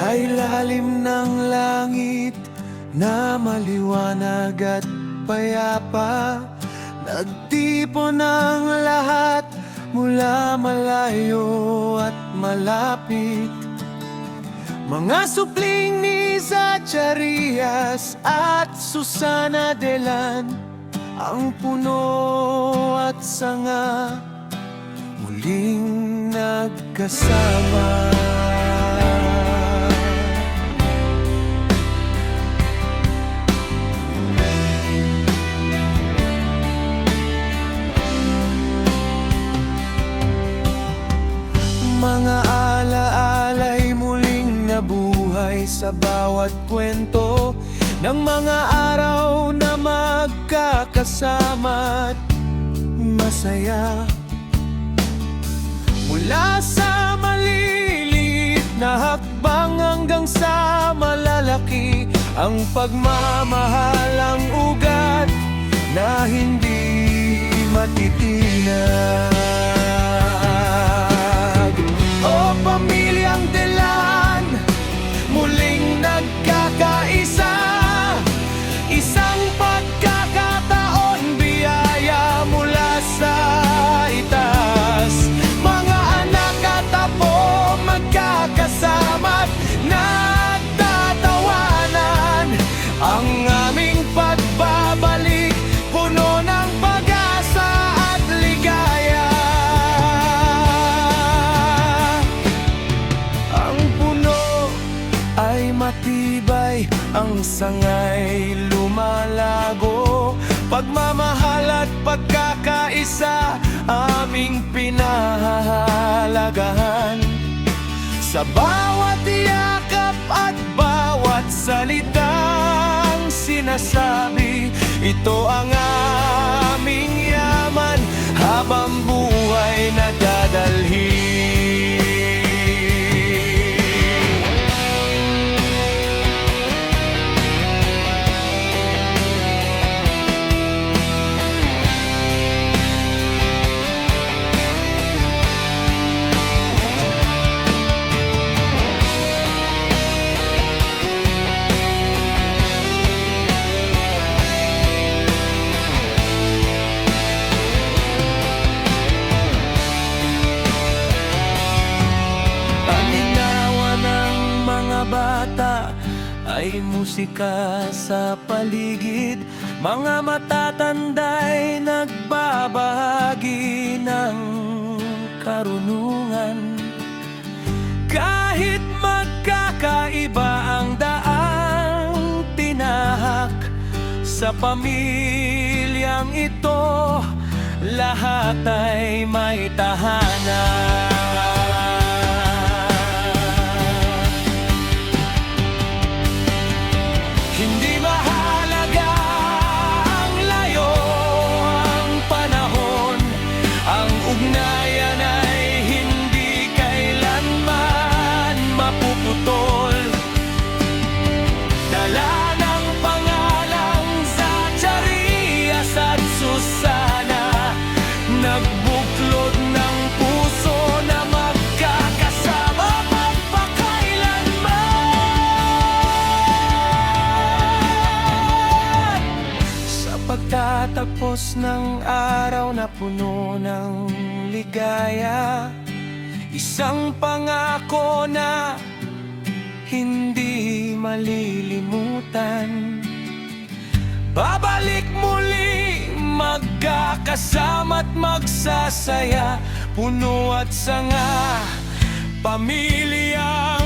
Sa ilalim ng langit na maliwanag at payapa, nagtipon ang lahat mula malayo at malapit. Mga supling ni Zacarias at Susana Delan, ang puno at sanga muling nagkasama. Mga alaala'y muling nabuhay sa bawat kwento ng mga araw na magkakasama't masaya. Mula sa maliliit na hakbang hanggang sa malalaki, ang pagmamahal ang ugat na hindi matitinag. O pamilyang Delan, muling nagkakaisa, isang pagkakataon, biyaya mula sa itaas. Mga anak at apo magkakasama't nagtatawanan, ang aming pagbabalik puno ng pag-asa at ligaya. Ang puno ay matibay, ang sangay lumalago, pagmamahal at pagkakaisa aming pinahahalagahan. Sa bawat yakap at bawat salitang sinasabi, ito ang aming yaman habang buhay na dadalhin. Bata ay musika sa paligid, mga matatanda'y nagbabahagi ng karunungan. Kahit magkakaiba ang daang tinahak, sa pamilyang ito lahat ay may tahanan. Hindi mahalaga ang layo, ang panahon, ang ugnayan ay hindi kailanman mapuputol. Dala ng pangalang Zacarias at Susana, nagbuklod ng puso na magkakasama magpakailanman. Pagtatapos ng araw na puno ng ligaya, isang pangako na hindi malilimutan. Babalik muli, magkakasama't magsasaya, puno at sanga, pamilyang